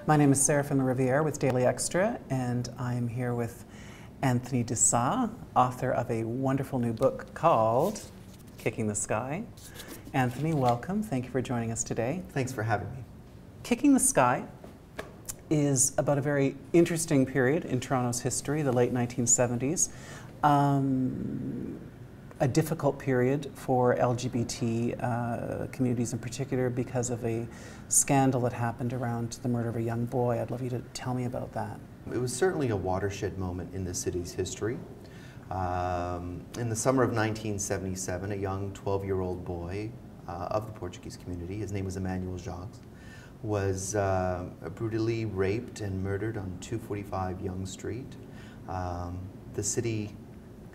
My name is Sarah from the Riviera with Daily Extra, and I'm here with Anthony Dessau, author of a wonderful new book called Kicking the Sky. Anthony, welcome. Thank you for joining us today. Thanks for having me. Kicking the Sky is about a very interesting period in Toronto's history, the late 1970s. A difficult period for LGBT communities in particular because of a scandal that happened around the murder of a young boy. I'd love you to tell me about that. It was certainly a watershed moment in the city's history. In the summer of 1977, a young 12-year-old boy of the Portuguese community, his name was Emmanuel Jacques, was brutally raped and murdered on 245 Yonge Street. The city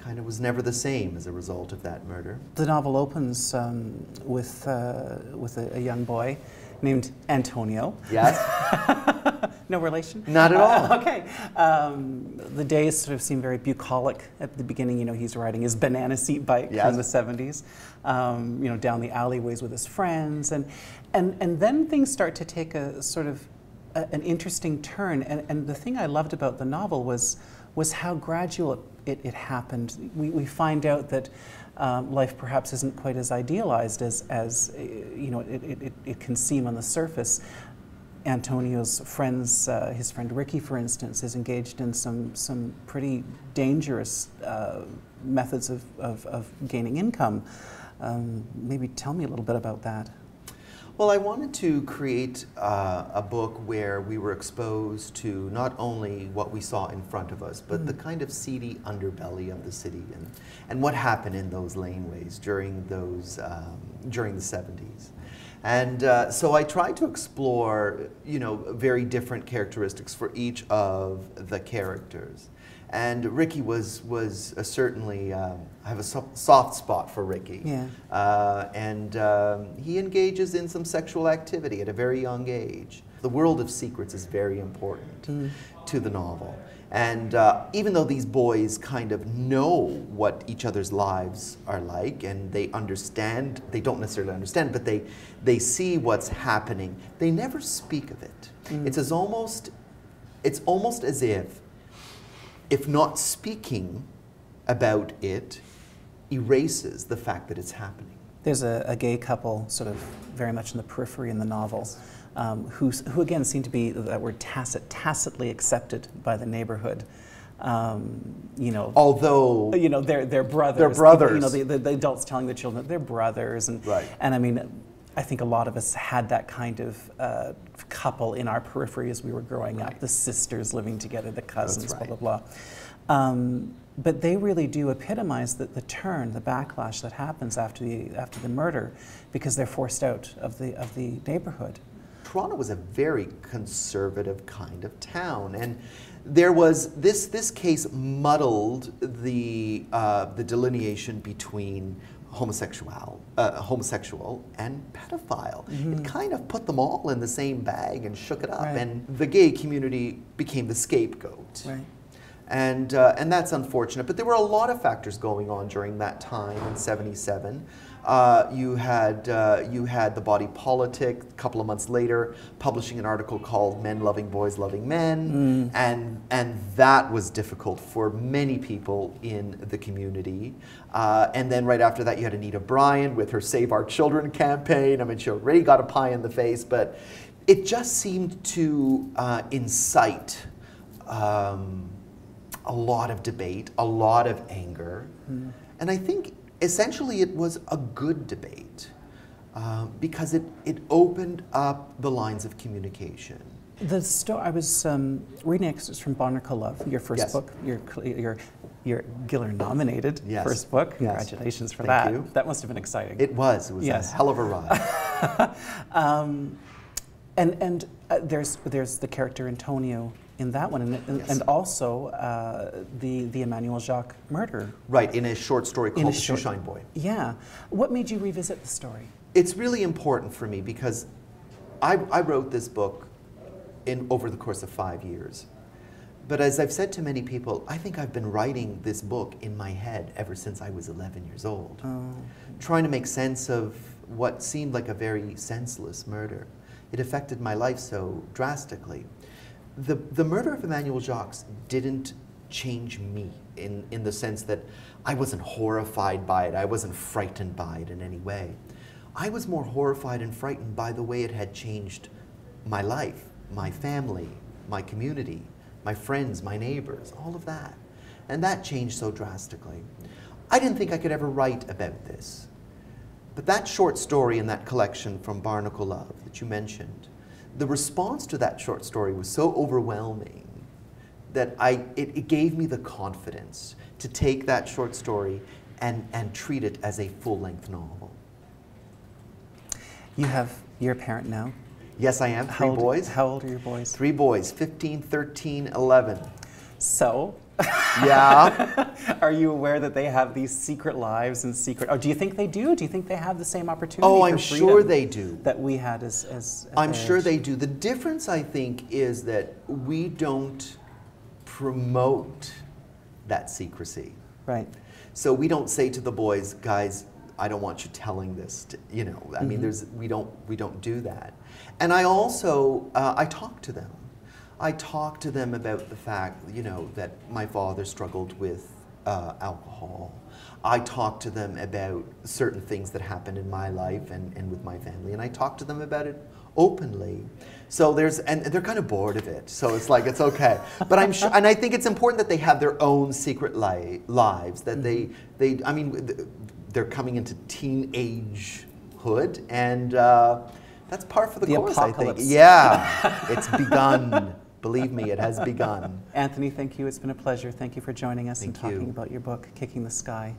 kind of was never the same as a result of that murder. The novel opens with a young boy named Antonio. Yes. No relation? Not at all. Okay. The days sort of seem very bucolic at the beginning. You know, he's riding his banana seat bike from the 70s, you know, down the alleyways with his friends. And then things start to take a sort of an interesting turn. And the thing I loved about the novel was how gradual it happened. We find out that life perhaps isn't quite as idealized as you know it can seem on the surface. Antonio's friends, his friend Ricky, for instance, is engaged in some pretty dangerous methods of gaining income. Maybe tell me a little bit about that. Well, I wanted to create a book where we were exposed to not only what we saw in front of us, but the kind of seedy underbelly of the city and what happened in those laneways during those during the 70s. And so I tried to explore, you know, very different characteristics for each of the characters. And Ricky was certainly, I have a soft spot for Ricky. Yeah. He engages in some sexual activity at a very young age. The world of secrets is very important to the novel. And even though these boys kind of know what each other's lives are like, and they understand, they don't necessarily understand, but they see what's happening, they never speak of it. It's almost as if not speaking about it erases the fact that it's happening. There's a gay couple sort of very much in the periphery in the novel who again seem to be, that word tacitly accepted by the neighborhood. You know, although you know they're brothers. They're brothers. You know, the adults telling the children that they're brothers, and right. And I mean, I think a lot of us had that kind of couple in our periphery as we were growing up, the sisters living together, the cousins, right. blah, blah, blah. But they really do epitomize the turn, the backlash that happens after the murder, because they're forced out of the neighborhood. Toronto was a very conservative kind of town, and there was this case muddled the delineation between homosexual and pedophile. It kind of put them all in the same bag and shook it up, right. And the gay community became the scapegoat. Right. And that's unfortunate. But there were a lot of factors going on during that time in '77. You had the body politic a couple of months later publishing an article called "Men Loving Boys Loving Men," and that was difficult for many people in the community. And then right after that, you had Anita Bryant with her "Save Our Children" campaign. I mean, she already got a pie in the face, but it just seemed to incite a lot of debate, a lot of anger, and I think essentially it was a good debate because it opened up the lines of communication. The story, I was reading excerpts from Bonner Love, your first book, your Giller nominated first book. Congratulations for that. Thank you. That must have been exciting. It was a hell of a ride. There's the character Antonio in that one, and also the Emmanuel Jacques murder. Right, in a short story called The Shoeshine Boy. Yeah. What made you revisit the story? It's really important for me because I wrote this book over the course of 5 years. But as I've said to many people, I think I've been writing this book in my head ever since I was 11 years old, trying to make sense of what seemed like a very senseless murder. It affected my life so drastically. the murder of Emmanuel Jacques didn't change me in the sense that I wasn't horrified by it, I wasn't frightened by it in any way. I was more horrified and frightened by the way it had changed my life, my family, my community, my friends, my neighbors, all of that. And that changed so drastically. I didn't think I could ever write about this. But that short story in that collection from Barnacle Love that you mentioned, the response to that short story was so overwhelming that it gave me the confidence to take that short story and treat it as a full-length novel. You're a parent now? Yes, I am. Three boys. How old are your boys? 3 boys, 15, 13, 11. So? Yeah. Are you aware that they have these secret lives and secret... Oh, do you think they do? Do you think they have the same opportunity Oh, I'm sure they do. That we had as I'm sure they do. The difference, I think, is that we don't promote that secrecy. Right. So we don't say to the boys, guys, I don't want you telling this to, you know, I mean, we don't do that. And I also, I talk to them. I talk to them about the fact, you know, that my father struggled with alcohol. I talk to them about certain things that happened in my life and with my family, and I talk to them about it openly. So and they're kind of bored of it, so it's like, it's okay. But I'm sure, and I think it's important that they have their own secret lives, that I mean, they're coming into teenagehood, and that's par for the course, apocalypse. I think. Yeah, it's begun. Believe me, it has begun. Anthony, thank you. It's been a pleasure. Thank you for joining us and Thank you. talking about your book, Kicking the Sky.